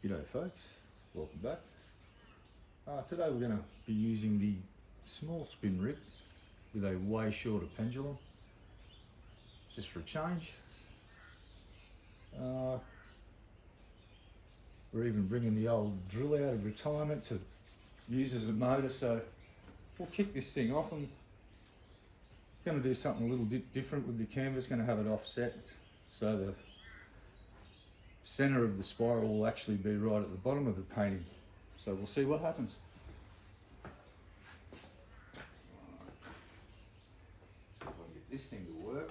G'day folks, welcome back. Today we're going to be using the small spin rip with a way shorter pendulum, just for a change. We're even bringing the old drill out of retirement to use as a motor, so we'll kick this thing off. I'm going to do something a little different with the canvas, going to have it offset so the centre of the spiral will actually be right at the bottom of the painting. So we'll see what happens. See if I can get this thing to work.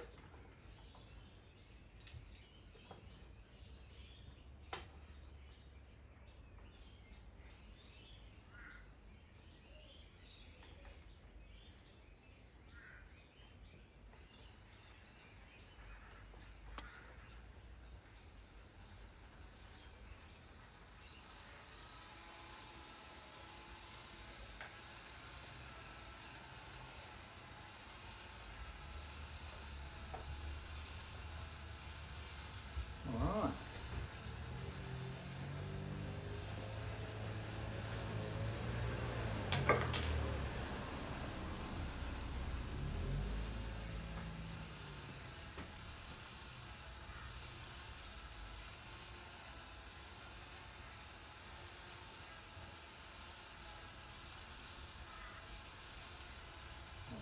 All right.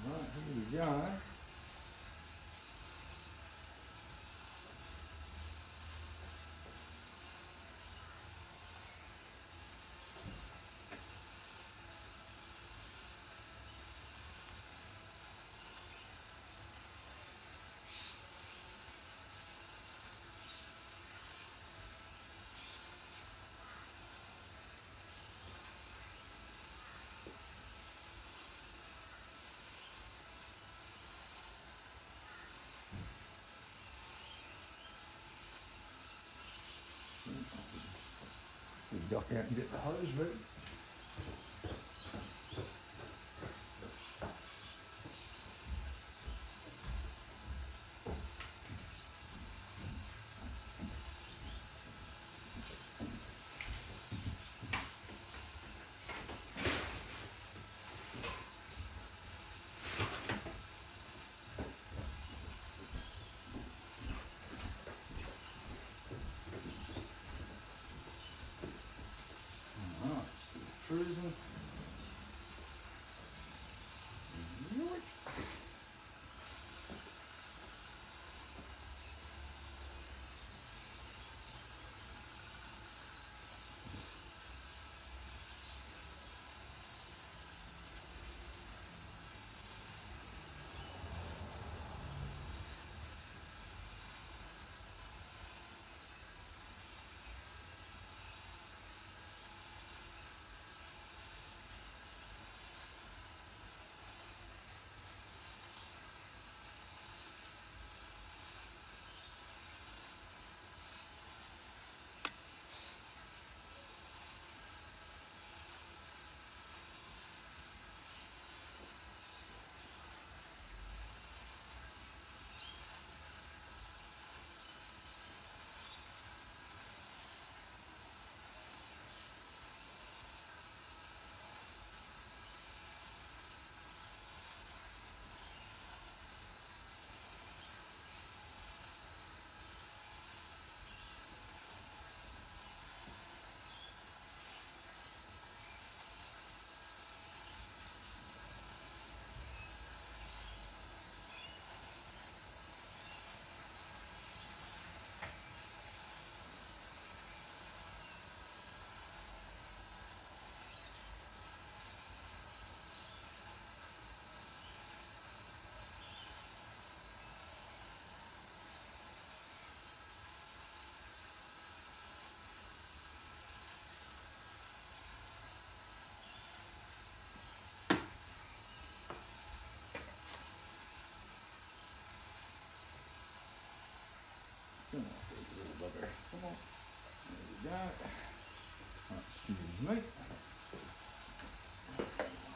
Alright, here we go. We'll duck out and get the hose ready. Alright, still cruising. Yoink. Come on, little bugger. Come on. There we go. Excuse me.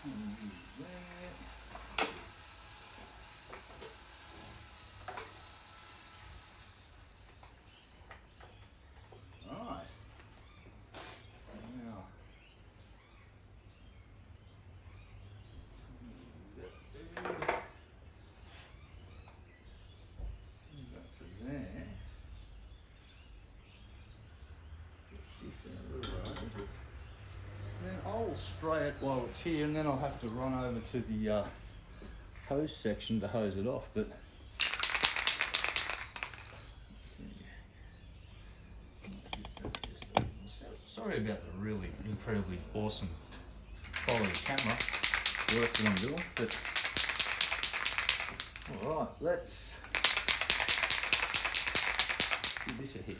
Use that. Alright. Then I'll spray it while it's here, and then I'll have to run over to the hose section to hose it off. But let's see. Sorry about the really incredibly awesome quality camera work that I'm doing, but all right, let's give this a hit.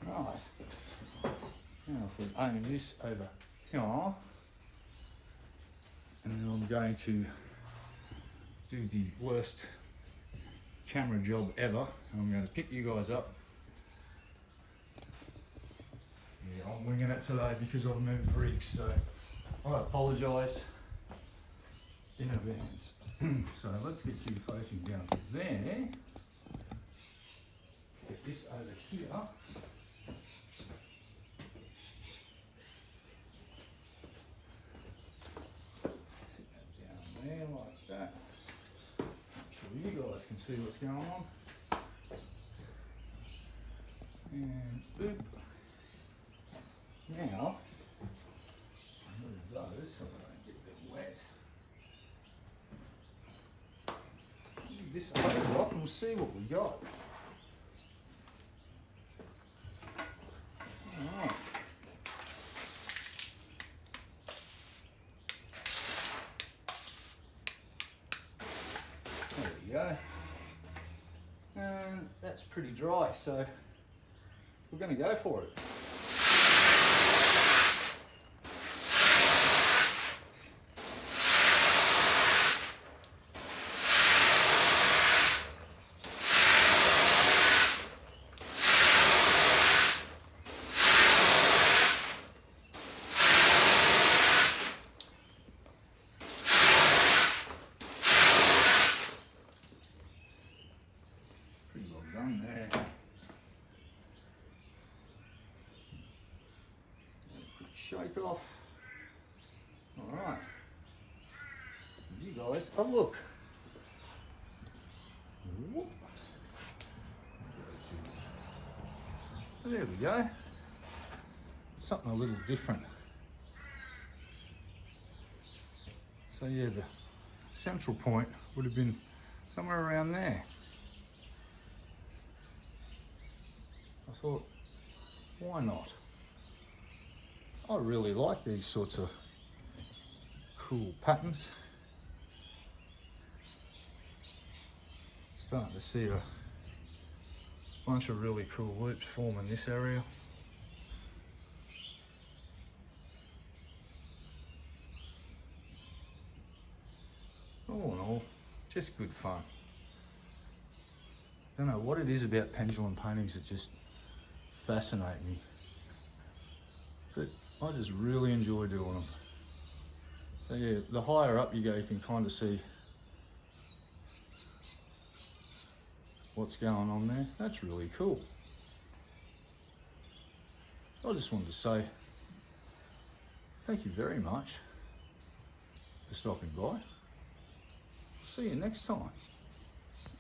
Right, now if we aim this over here, and then I'm going to do the worst camera job ever. I'm going to pick you guys up. Yeah, I'm winging it today because I've moved rigs, so I apologise in advance. So let's get you facing down there. Get this over here. There like that. Make sure you guys can see what's going on. And boop. Now, move those so they don't get a bit wet. Leave this hose off and we'll see what we got. Alright. There we go. And that's pretty dry, so we're going to go for it. Shake off. All right, you guys have a look. Whoop. So there we go. Something a little different. So yeah, the central point would have been somewhere around there. I thought, why not? I really like these sorts of cool patterns. Starting to see a bunch of really cool loops form in this area. All in all, just good fun. Don't know what it is about pendulum paintings that just fascinate me. But I just really enjoy doing them. So yeah, the higher up you go, you can kind of see what's going on there. That's really cool. I just wanted to say thank you very much for stopping by. See you next time.